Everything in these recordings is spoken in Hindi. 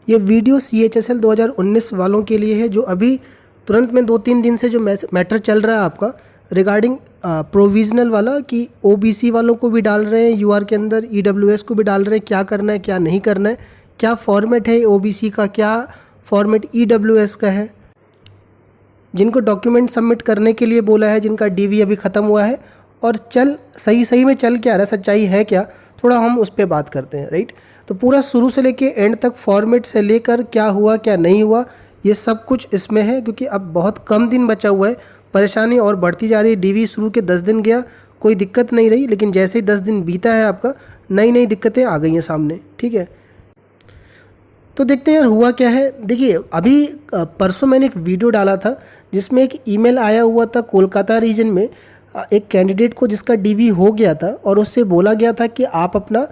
ये वीडियो CHSL 2019 वालों के लिए है जो अभी तुरंत में 2-3 दिन से जो मैटर चल रहा है आपका रिगार्डिंग प्रोविजनल वाला कि OBC वालों को भी डाल रहे हैं UR के अंदर, EWS को भी डाल रहे हैं, क्या करना है क्या नहीं करना है, क्या फॉर्मेट है OBC का, क्या फॉर्मेट EWS का है, जिनको डॉक्यूमेंट सबमिट करने के लिए बोला है, जिनका DV अभी ख़त्म हुआ है और सही में चल क्या रहा है, सच्चाई है क्या, थोड़ा हम उस पर बात करते हैं। राइट, तो पूरा शुरू से लेके एंड तक फॉर्मेट से लेकर क्या हुआ क्या नहीं हुआ ये सब कुछ इसमें है, क्योंकि अब बहुत कम दिन बचा हुआ है, परेशानी और बढ़ती जा रही है। DV शुरू के 10 दिन गया, कोई दिक्कत नहीं रही, लेकिन जैसे ही 10 दिन बीता है आपका नई दिक्कतें आ गई हैं सामने। ठीक है, तो देखते हैं यार हुआ क्या है। देखिए अभी परसों मैंने एक वीडियो डाला था जिसमें एक ईमेल आया हुआ था कोलकाता रीजन में एक कैंडिडेट को जिसका DV हो गया था और उससे बोला गया था कि आप अपना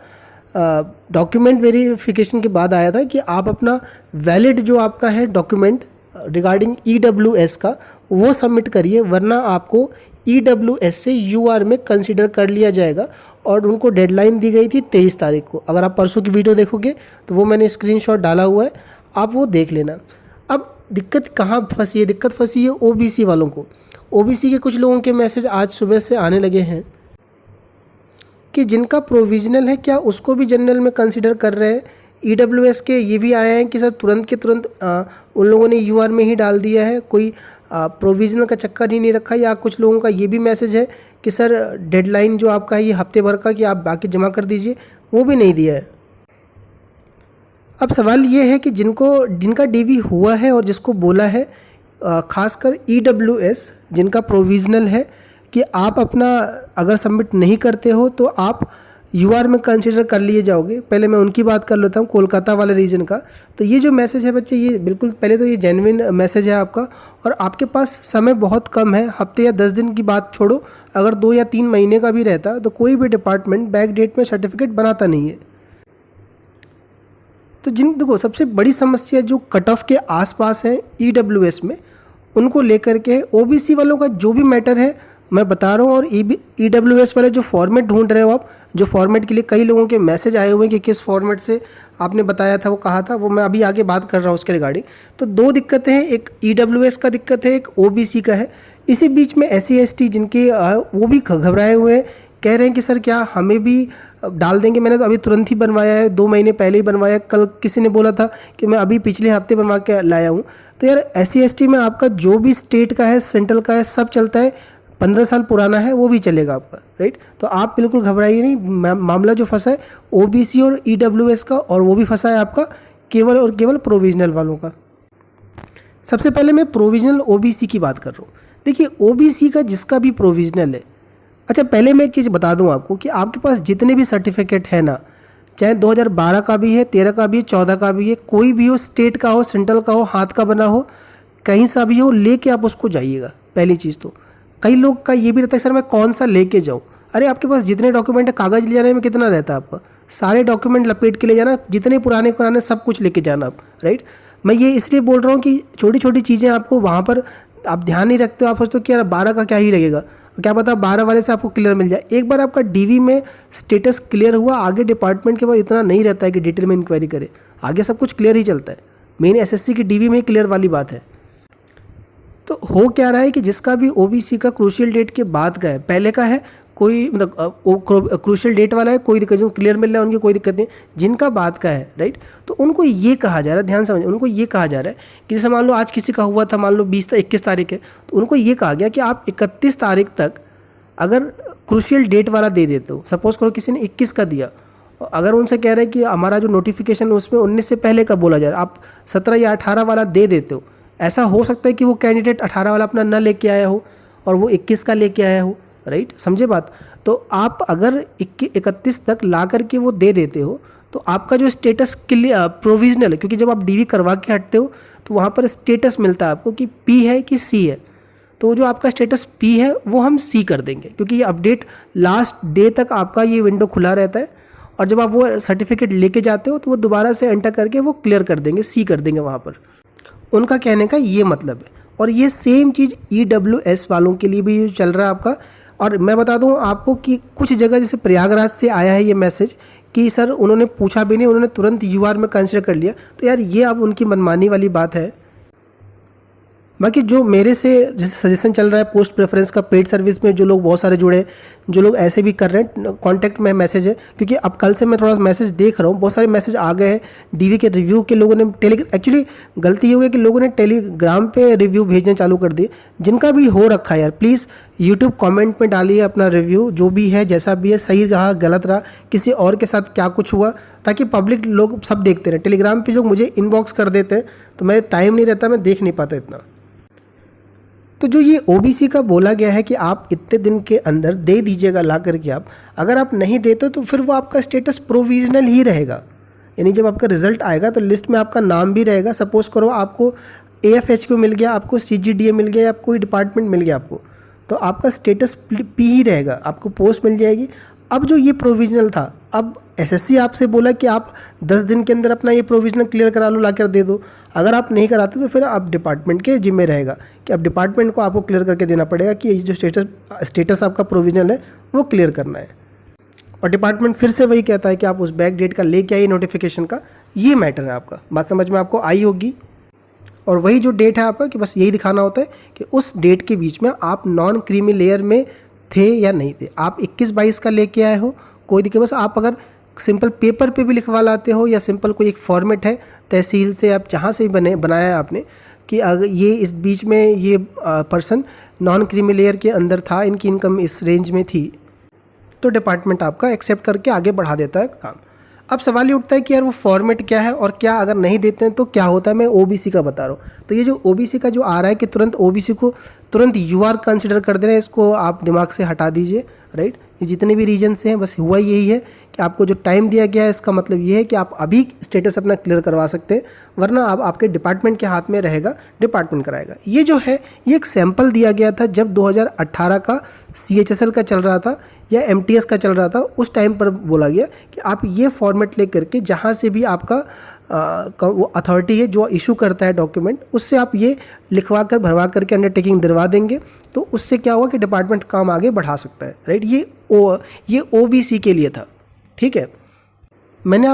डॉक्यूमेंट वेरिफिकेशन के बाद आया था कि आप अपना वैलिड जो आपका है डॉक्यूमेंट रिगार्डिंग EWS का वो सबमिट करिए, वरना आपको EWS से UR में कंसिडर कर लिया जाएगा। और उनको डेडलाइन दी गई थी 23 तारीख को। अगर आप परसों की वीडियो देखोगे तो वो मैंने स्क्रीनशॉट डाला हुआ है, आप वो देख लेना। अब दिक्कत कहाँ फंसी है? दिक्कत फंसी है OBC वालों को। OBC के कुछ लोगों के मैसेज आज सुबह से आने लगे हैं कि जिनका प्रोविजनल है क्या उसको भी जनरल में कंसिडर कर रहे हैं। EWS के ये भी आए हैं कि सर तुरंत के तुरंत उन लोगों ने UR में ही डाल दिया है, कोई प्रोविजनल का चक्कर ही नहीं रखा। या कुछ लोगों का ये भी मैसेज है कि सर डेडलाइन जो आपका है ये हफ्ते भर का कि आप बाकी जमा कर दीजिए, वो भी नहीं दिया है। अब सवाल ये है कि जिनका DV हुआ है और जिसको बोला है खासकर EWS जिनका प्रोविजनल है कि आप अपना अगर सबमिट नहीं करते हो तो आप UR में कंसिडर कर लिए जाओगे। पहले मैं उनकी बात कर लेता हूँ, कोलकाता वाले रीजन का। तो ये जो मैसेज है बच्चे, ये बिल्कुल पहले तो ये जेन्युइन मैसेज है आपका, और आपके पास समय बहुत कम है। हफ्ते या 10 दिन की बात छोड़ो, अगर 2 या 3 महीने का भी रहता तो कोई भी डिपार्टमेंट बैक डेट में सर्टिफिकेट बनाता नहीं है। तो देखो सबसे बड़ी समस्या जो कट ऑफ के आसपास है EWS में, उनको लेकर के OBC वालों का जो भी मैटर है मैं बता रहा हूँ। और EWS वाले जो फॉर्मेट ढूंढ रहे हो आप, जो फॉर्मेट के लिए कई लोगों के मैसेज आए हुए हैं कि किस फॉर्मेट से आपने बताया था, वो कहा था, वो मैं अभी आगे बात कर रहा हूँ उसके रिगार्डिंग। तो 2 दिक्कतें हैं, एक EWS का दिक्कत है, एक OBC का है। इसी बीच में SC ST जिनके वो भी घबराए हुए हैं, कह रहे हैं कि सर क्या हमें भी डाल देंगे। मैंने तो अभी तुरंत ही बनवाया है, 2 महीने पहले ही बनवाया। कल किसी ने बोला था कि मैं अभी पिछले हफ्ते बनवा के लाया हूँ। तो यार SC ST में आपका जो भी स्टेट का है, सेंट्रल का है, सब चलता है। 15 साल पुराना है वो भी चलेगा आपका। राइट, तो आप बिल्कुल घबराइए नहीं। मामला जो फंसा है OBC और EWS का, और वो भी फंसा है आपका केवल और केवल प्रोविजनल वालों का। सबसे पहले मैं प्रोविजनल OBC की बात कर रहा हूँ। देखिए OBC का जिसका भी प्रोविजनल है, अच्छा पहले मैं एक चीज़ बता दूं आपको कि आपके पास जितने भी सर्टिफिकेट है ना, चाहे 2012 का भी है, 13 का भी है, 14 का भी है, कोई भी हो, स्टेट का हो, सेंट्रल का हो, हाथ का बना हो, कहीं सा भी हो, लेके आप उसको जाइएगा। पहली चीज़ तो कई लोग का ये भी रहता है सर मैं कौन सा लेके जाऊँ। अरे आपके पास जितने डॉक्यूमेंट है, कागज़ ले जाने में कितना रहता है आपका, सारे डॉक्यूमेंट लपेट के ले जाना, जितने पुराने सब कुछ लेके जाना आप। राइट, मैं ये इसलिए बोल रहा हूँ कि छोटी छोटी चीज़ें आपको वहाँ पर आप ध्यान नहीं रखते हो। आप सोचते हो कि यार 12 का क्या ही लगेगा, क्या पता 12 वाले से आपको क्लियर मिल जाए। एक बार आपका DV में स्टेटस क्लियर हुआ, आगे डिपार्टमेंट के पास इतना नहीं रहता है कि डिटेल में इंक्वायरी करे, आगे सब कुछ क्लियर ही चलता है। मेन SSC की DV में ही क्लियर वाली बात है। तो हो क्या रहा है कि जिसका भी OBC का क्रूशियल डेट के बाद का है, पहले का है कोई मतलब क्रूशियल डेट वाला है, कोई दिक्कत, जो क्लियर मिल रहा है उनकी कोई दिक्कत नहीं। जिनका बाद का है, राइट, तो उनको ये कहा जा रहा है, ध्यान समझ, उनको ये कहा जा रहा है कि जैसे मान लो आज किसी का हुआ था, मान लो 21 तारीख है, तो उनको ये कहा गया कि आप 31 तारीख तक अगर क्रूशियल डेट वाला दे देते हो, सपोज करो किसी ने 21 का दिया, अगर उनसे कह रहे हैं कि हमारा जो नोटिफिकेशन उसमें 19 से पहले का बोला जा रहा है, आप 17 या 18 वाला दे देते हो। ऐसा हो सकता है कि वो कैंडिडेट 18 वाला अपना न लेके आया हो और वो 21 का लेके आया हो। राइट, समझे बात। तो आप अगर 31 तक ला करके वो दे देते हो तो आपका जो स्टेटस क्लियर प्रोविजनल है, क्योंकि जब आप DV करवा के हटते हो तो वहाँ पर स्टेटस मिलता है आपको कि P है कि C है। तो जो आपका स्टेटस P है वो हम C कर देंगे, क्योंकि ये अपडेट लास्ट डे तक आपका ये विंडो खुला रहता है। और जब आप वो सर्टिफिकेट लेके जाते हो तो वो दोबारा से एंटर करके वो क्लियर कर देंगे, C कर देंगे वहाँ पर। उनका कहने का ये मतलब है। और ये सेम चीज़ EWS वालों के लिए भी चल रहा है आपका। और मैं बता दूं आपको कि कुछ जगह जैसे प्रयागराज से आया है ये मैसेज कि सर उन्होंने पूछा भी नहीं, उन्होंने तुरंत यूआर में कंसिडर कर लिया। तो यार ये अब उनकी मनमानी वाली बात है। बाकी जो मेरे से जैसे सजेशन चल रहा है पोस्ट प्रेफरेंस का, पेड सर्विस में जो लोग बहुत सारे जुड़े हैं, जो लोग ऐसे भी कर रहे हैं, कांटेक्ट में मैसेज है, क्योंकि अब कल से मैं थोड़ा मैसेज देख रहा हूँ, बहुत सारे मैसेज आ गए हैं डीवी के रिव्यू के। लोगों ने एक्चुअली गलती हो गई कि लोगों ने टेलीग्राम पे रिव्यू भेजने चालू कर दिए। जिनका भी हो रखा है यार प्लीज़ यूट्यूब कमेंट में डालिए अपना रिव्यू, जो भी है जैसा भी है, सही रहा गलत रहा, किसी और के साथ क्या कुछ हुआ, ताकि पब्लिक लोग सब देखते रहे। टेलीग्राम पे लोग मुझे इनबॉक्स कर देते हैं तो मैं टाइम नहीं रहता, मैं देख नहीं पाता इतना। तो जो ये ओबीसी का बोला गया है कि आप इतने दिन के अंदर दे दीजिएगा ला करके, आप अगर आप नहीं देते तो फिर वो आपका स्टेटस प्रोविजनल ही रहेगा। यानी जब आपका रिजल्ट आएगा तो लिस्ट में आपका नाम भी रहेगा। सपोज करो आपको AFHQ मिल गया, आपको CGDA मिल गया, या कोई डिपार्टमेंट मिल गया आपको, तो आपका स्टेटस P ही रहेगा, आपको पोस्ट मिल जाएगी। अब जो ये प्रोविजनल था, अब SSC आपसे बोला कि आप 10 दिन के अंदर अपना ये प्रोविजनल क्लियर करा लो, ला कर दे दो। अगर आप नहीं कराते तो फिर आप डिपार्टमेंट के जिम्मे रहेगा कि अब डिपार्टमेंट को आपको क्लियर करके देना पड़ेगा कि ये जो स्टेटस आपका प्रोविजनल है वो क्लियर करना है। और डिपार्टमेंट फिर से वही कहता है कि आप उस बैक डेट का लेके आइए नोटिफिकेशन का। ये मैटर है आपका, बात समझ में आपको आई होगी। और वही जो डेट है आपका कि बस यही दिखाना होता है कि उस डेट के बीच में आप नॉन क्रीमी लेयर में थे या नहीं थे। आप 21-22 का लेके आए हो, कोई दिक्कत, बस आप अगर सिंपल पेपर पे भी लिखवा लाते हो, या सिंपल कोई एक फॉर्मेट है तहसील से, आप जहाँ से बनाया है आपने कि अगर ये इस बीच में ये पर्सन नॉन क्रीमी लेयर के अंदर था, इनकी इनकम इस रेंज में थी, तो डिपार्टमेंट आपका एक्सेप्ट करके आगे बढ़ा देता है काम। अब सवाल ये उठता है कि यार वो फॉर्मेट क्या है और क्या अगर नहीं देते हैं तो क्या होता है। मैं ओबीसी का बता रहा हूँ। तो ये जो ओबीसी का जो आ रहा है कि तुरंत ओबीसी को तुरंत यूआर कंसिडर कर दे रहे हैं, इसको आप दिमाग से हटा दीजिए, राइट। ये जितने भी रीजन से हैं बस हुआ यही है कि आपको जो टाइम दिया गया है इसका मतलब ये है कि आप अभी स्टेटस अपना क्लियर करवा सकते हैं, वरना अब आपके डिपार्टमेंट के हाथ में रहेगा, डिपार्टमेंट कराएगा। ये जो है ये एक सैंपल दिया गया था जब 2018 का CHSL का चल रहा था या MTS का चल रहा था, उस टाइम पर बोला गया कि आप ये फॉर्मेट ले करके जहाँ से भी आपका वो अथॉरिटी है जो इशू करता है डॉक्यूमेंट, उससे आप ये लिखवा कर भरवा करके अंडरटेकिंग दिलवा देंगे, तो उससे क्या हुआ कि डिपार्टमेंट काम आगे बढ़ा सकता है, राइट। ये OBC के लिए था, ठीक है। मैंने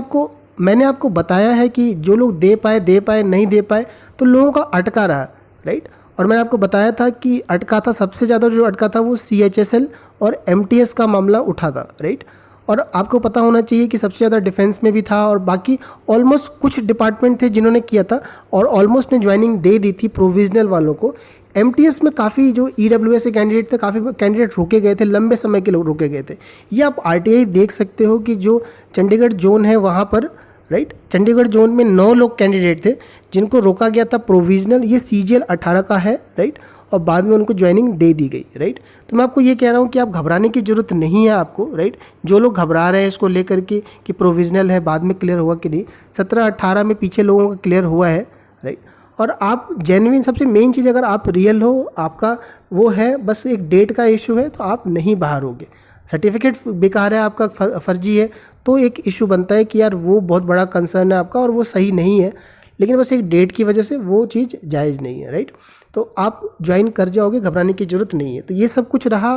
आपको बताया है कि जो लोग दे पाए नहीं दे पाए, तो लोगों का अटका रहा, राइट। और मैंने आपको बताया था कि अटका था, सबसे ज़्यादा जो अटका था वो CHSL और MTS का मामला उठा था, राइट। और आपको पता होना चाहिए कि सबसे ज़्यादा डिफेंस में भी था, और बाकी ऑलमोस्ट कुछ डिपार्टमेंट थे जिन्होंने किया था और ऑलमोस्ट ने ज्वाइनिंग दे दी थी प्रोविजनल वालों को। MTS में काफ़ी जो EWS के कैंडिडेट थे, काफ़ी कैंडिडेट रोके गए थे, लंबे समय के लोग रोके गए थे। ये आप RTI देख सकते हो कि जो चंडीगढ़ जोन है वहाँ पर, राइट, चंडीगढ़ जोन में 9 लोग कैंडिडेट थे जिनको रोका गया था प्रोविजनल। ये CGL 18 का है, राइट, और बाद में उनको ज्वाइनिंग दे दी गई, राइट। तो मैं आपको ये कह रहा हूँ कि आप घबराने की ज़रूरत नहीं है आपको, राइट। जो लोग घबरा रहे हैं इसको लेकर के कि प्रोविजनल है बाद में क्लियर हुआ कि नहीं, 17-18 में पीछे लोगों का क्लियर हुआ है, राइट। और आप जेन्युइन, सबसे मेन चीज़ अगर आप रियल हो, आपका वो है, बस एक डेट का इशू है तो आप नहीं बाहर होगे। सर्टिफिकेट बेकार है आपका, फर्जी है, तो एक इशू बनता है कि यार वो बहुत बड़ा कंसर्न है आपका और वो सही नहीं है, लेकिन बस एक डेट की वजह से वो चीज़ जायज़ नहीं है, राइट। तो आप ज्वाइन कर जाओगे, घबराने की ज़रूरत नहीं है। तो ये सब कुछ रहा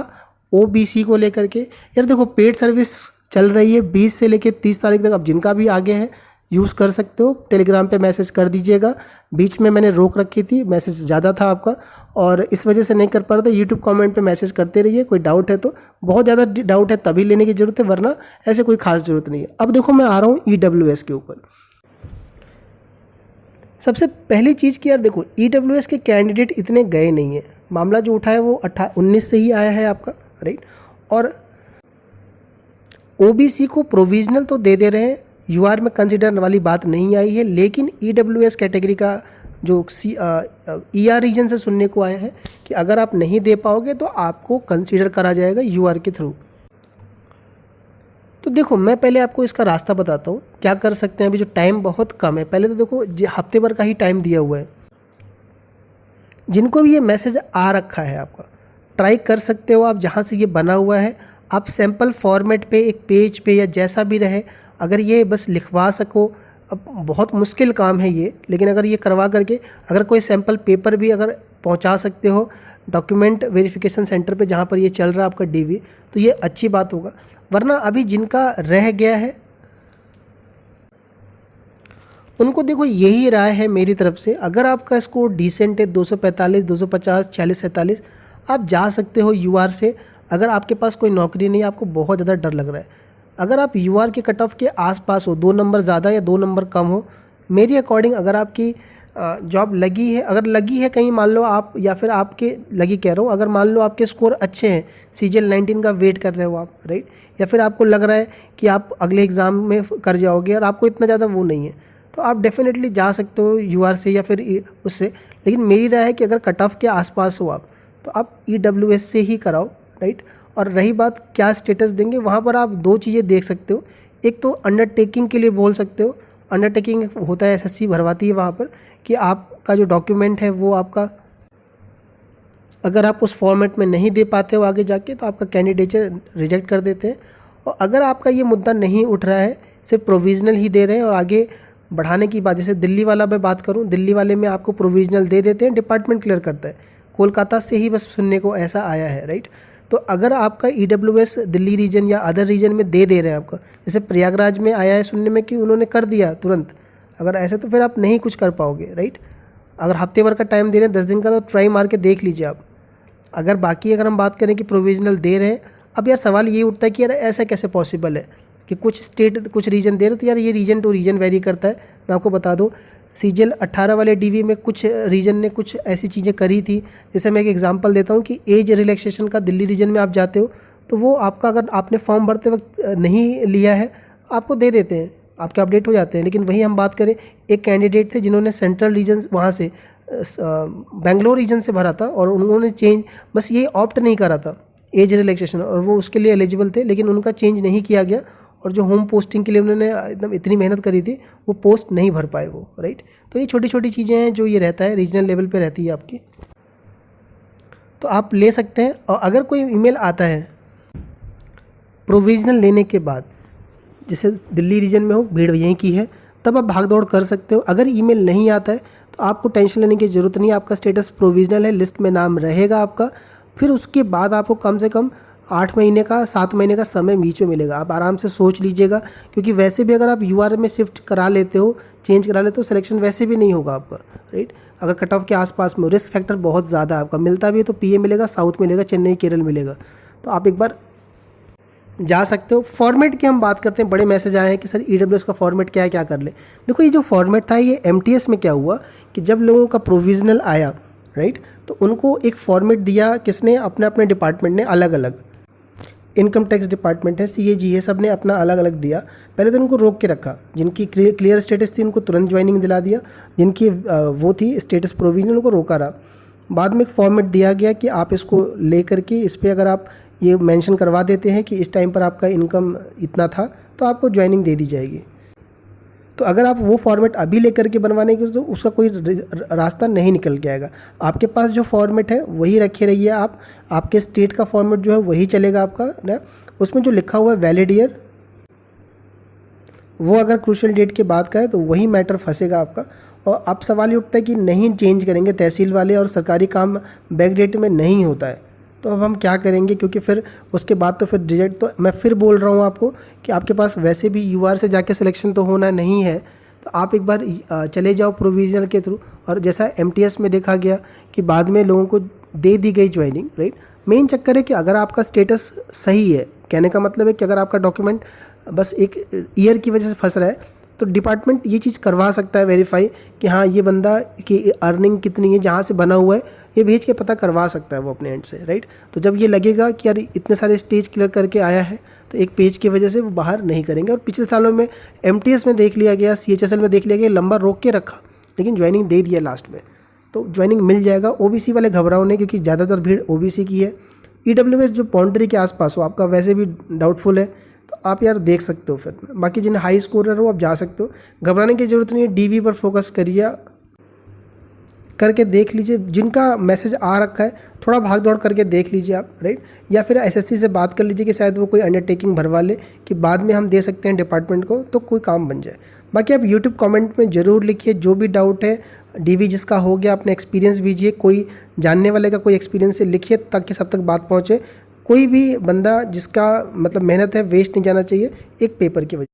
OBC को लेकर के। यार देखो, पेड सर्विस चल रही है 20 से लेकर 30 तारीख तक। अब जिनका भी आगे है यूज़ कर सकते हो, टेलीग्राम पे मैसेज कर दीजिएगा। बीच में मैंने रोक रखी थी, मैसेज ज़्यादा था आपका और इस वजह से नहीं कर पा रहा था। यूट्यूब कमेंट पे मैसेज करते रहिए, कोई डाउट है तो, बहुत ज़्यादा डाउट है तभी लेने की ज़रूरत है, वरना ऐसे कोई खास ज़रूरत नहीं है। अब देखो मैं आ रहा हूँ EWS के ऊपर। सबसे पहली चीज़ कि यार देखो, EWS के कैंडिडेट इतने गए नहीं हैं। मामला जो उठा है वो 19 से ही आया है आपका, राइट। और OBC को प्रोविजनल तो दे रहे हैं, UR में कंसिडर वाली बात नहीं आई है, लेकिन EWS कैटेगरी का जो ER रीजन से सुनने को आया है कि अगर आप नहीं दे पाओगे तो आपको कंसिडर करा जाएगा UR के थ्रू। तो देखो, मैं पहले आपको इसका रास्ता बताता हूँ क्या कर सकते हैं। अभी जो टाइम बहुत कम है, पहले तो देखो हफ्ते भर का ही टाइम दिया हुआ है। जिनको भी ये मैसेज आ रखा है आपका, ट्राई कर सकते हो आप, जहाँ से ये बना हुआ है आप सैम्पल फॉर्मेट पे, एक पेज पे या जैसा भी रहे, अगर ये बस लिखवा सको। अब बहुत मुश्किल काम है ये, लेकिन अगर ये करवा करके अगर कोई सैम्पल पेपर भी अगर पहुंचा सकते हो डॉक्यूमेंट वेरिफिकेशन सेंटर पे जहाँ पर ये चल रहा है आपका DV, तो ये अच्छी बात होगा। वरना अभी जिनका रह गया है, उनको देखो यही राय है मेरी तरफ से, अगर आपका स्कोर डिसेंट है 245, 250, 46, 47, आप जा सकते हो यूआर से। अगर आपके पास कोई नौकरी नहीं है, आपको बहुत ज़्यादा डर लग रहा है, अगर आप यूआर के कट ऑफ के आसपास हो, 2 नंबर ज़्यादा या 2 नंबर कम हो, मेरी अकॉर्डिंग अगर आपकी जॉब लगी है, अगर लगी है कहीं मान लो आप, या फिर आपके लगी कह रहा हूँ, अगर मान लो आपके स्कोर अच्छे हैं, CGL 19 का वेट कर रहे हो आप, राइट, या फिर आपको लग रहा है कि आप अगले एग्ज़ाम में कर जाओगे और आपको इतना ज़्यादा वो नहीं है, तो आप डेफिनेटली जा सकते हो यूआर से या फिर उससे। लेकिन मेरी राय है कि अगर कट ऑफ के आसपास हो आप, तो आप EWS से ही कराओ, राइट। और रही बात क्या स्टेटस देंगे, वहाँ पर आप 2 चीज़ें देख सकते हो। एक तो अंडरटेकिंग के लिए बोल सकते हो, अंडरटेकिंग होता है SSC भरवाती है वहाँ पर, कि आपका जो डॉक्यूमेंट है वो आपका, अगर आप उस फॉर्मेट में नहीं दे पाते हो आगे जाके, तो आपका कैंडिडेचर रिजेक्ट कर देते हैं। और अगर आपका ये मुद्दा नहीं उठ रहा है, सिर्फ प्रोविज़नल ही दे रहे हैं और आगे बढ़ाने की बात, जैसे दिल्ली वाला मैं बात करूं, दिल्ली वाले में आपको प्रोविज़नल दे देते हैं, डिपार्टमेंट क्लियर करता है। कोलकाता से ही बस सुनने को ऐसा आया है, राइट। तो अगर आपका EWS दिल्ली रीजन या अदर रीजन में दे रहे हैं आपका, जैसे प्रयागराज में आया है सुनने में कि उन्होंने कर दिया तुरंत, अगर ऐसे तो फिर आप नहीं कुछ कर पाओगे, राइट। अगर हफ्ते भर का टाइम दे रहे हैं, 10 दिन का, तो ट्राई मार के देख लीजिए आप। अगर बाकी अगर हम बात करें कि प्रोविज़नल दे रहे हैं, अब यार सवाल ये उठता है कि यार ऐसा कैसे पॉसिबल है कि कुछ स्टेट कुछ रीजन दे रहे, तो यार ये रीजन टू रीजन वेरी करता है। मैं आपको बता दूं, CGL 18 वाले DV में कुछ रीजन ने कुछ ऐसी चीज़ें करी थी, जैसे मैं एक एग्जांपल देता हूं कि एज रिलैक्सेशन का दिल्ली रीजन में आप जाते हो, तो वो आपका अगर आपने फॉर्म भरते वक्त नहीं लिया है, आपको दे देते हैं, आपके अपडेट हो जाते हैं। लेकिन वहीं हम बात करें, एक कैंडिडेट थे जिन्होंने सेंट्रल रीजन वहाँ से बेंगलोर रीजन से भरा था, और उन्होंने चेंज बस ये ऑप्ट नहीं करा था एज रिलैक्सेशन, और वो उसके लिए एलिजिबल थे, लेकिन उनका चेंज नहीं किया गया, और जो होम पोस्टिंग के लिए उन्होंने एकदम इतनी मेहनत करी थी, वो पोस्ट नहीं भर पाए वो, राइट। तो ये छोटी छोटी चीज़ें हैं जो ये रहता है, रीजनल लेवल पे रहती है आपकी, तो आप ले सकते हैं। और अगर कोई ईमेल आता है प्रोविजनल लेने के बाद, जैसे दिल्ली रीजन में हो, भीड़ यहीं की है, तब आप भाग दौड़ कर सकते हो। अगर ईमेल नहीं आता है तो आपको टेंशन लेने की ज़रूरत नहीं है, आपका स्टेटस प्रोविजनल है, लिस्ट में नाम रहेगा आपका। फिर उसके बाद आपको कम से कम 8 महीने का 7 महीने का समय बीच में मिलेगा, आप आराम से सोच लीजिएगा। क्योंकि वैसे भी अगर आप यूआर में शिफ्ट करा लेते हो, चेंज करा लेते हो, सिलेक्शन वैसे भी नहीं होगा आपका, राइट। अगर कट ऑफ के आसपास में, रिस्क फैक्टर बहुत ज़्यादा है आपका, मिलता भी है तो PA मिलेगा, साउथ मिलेगा, चेन्नई केरल मिलेगा, तो आप एक बार जा सकते हो। फॉर्मेट की हम बात करते हैं, बड़े मैसेज आए हैं कि सर EWS का फॉर्मेट क्या है, क्या कर ले। देखो ये जो फॉर्मेट था, ये MTS में क्या हुआ कि जब लोगों का प्रोविजनल आया, राइट, तो उनको एक फॉर्मेट दिया, किसने, अपने अपने डिपार्टमेंट ने अलग अलग, इनकम टैक्स डिपार्टमेंट है, CAG है, सब ने अपना अलग अलग दिया। पहले तो उनको रोक के रखा, जिनकी क्लियर स्टेटस थी उनको तुरंत ज्वाइनिंग दिला दिया, जिनकी वो थी स्टेटस प्रोविजनल उनको रोका रहा। बाद में एक फॉर्मेट दिया गया कि आप इसको ले करके इस पर अगर आप ये मेंशन करवा देते हैं कि इस टाइम पर आपका इनकम इतना था, तो आपको ज्वाइनिंग दे दी जाएगी। तो अगर आप वो फॉर्मेट अभी लेकर के बनवाने की, तो उसका कोई रास्ता नहीं निकल के आएगा। आपके पास जो फॉर्मेट है वही रखे रहिए आप, आपके स्टेट का फॉर्मेट जो है वही चलेगा आपका ना। उसमें जो लिखा हुआ है वैलिड ईयर, वो अगर क्रूशियल डेट के बाद का है तो वही मैटर फंसेगा आपका। और अब सवाल ये उठता है कि नहीं चेंज करेंगे, तहसील वाले और सरकारी काम बैक डेट में नहीं होता है, तो अब हम क्या करेंगे, क्योंकि फिर उसके बाद तो फिर रिजेक्ट। तो मैं फिर बोल रहा हूँ आपको कि आपके पास वैसे भी यूआर से जाके सिलेक्शन तो होना नहीं है, तो आप एक बार चले जाओ प्रोविजनल के थ्रू। और जैसा MTS में देखा गया कि बाद में लोगों को दे दी गई ज्वाइनिंग, राइट। मेन चक्कर है कि अगर आपका स्टेटस सही है, कहने का मतलब है कि अगर आपका डॉक्यूमेंट बस एक ईयर की वजह से फंस रहा है, तो डिपार्टमेंट ये चीज़ करवा सकता है वेरीफाई कि हाँ ये बंदा की अर्निंग कितनी है, जहाँ से बना हुआ है, ये भेज के पता करवा सकता है वो अपने एंड से, राइट। तो जब ये लगेगा कि यार इतने सारे स्टेज क्लियर करके आया है, तो एक पेज की वजह से वो बाहर नहीं करेंगे। और पिछले सालों में MTS में देख लिया गया, CHSL में देख लिया गया, लंबा रोक के रखा, लेकिन ज्वाइनिंग दे दिया लास्ट में, तो ज्वाइनिंग मिल जाएगा। OBC वाले घबराओ नहीं, क्योंकि ज़्यादातर भीड़ OBC की है। EWS जो बाउंड्री के आसपास हो, आपका वैसे भी डाउटफुल है, तो आप यार देख सकते हो। फिर बाकी जिन्हें हाई स्कोरर हो आप जा सकते हो, घबराने की ज़रूरत नहीं है। DV पर फोकस करिए, करके देख लीजिए। जिनका मैसेज आ रखा है थोड़ा भाग दौड़ करके देख लीजिए आप, राइट। या फिर SSC से बात कर लीजिए कि शायद वो कोई अंडरटेकिंग भरवा ले कि बाद में हम दे सकते हैं डिपार्टमेंट को, तो कोई काम बन जाए। बाकी आप YouTube कमेंट में ज़रूर लिखिए जो भी डाउट है। DV जिसका हो गया अपना एक्सपीरियंस दीजिए, कोई जानने वाले का कोई एक्सपीरियंस से लिखिए ताकि सब तक बात पहुँचे। कोई भी बंदा जिसका मतलब मेहनत है वेस्ट नहीं जाना चाहिए एक पेपर की वजह।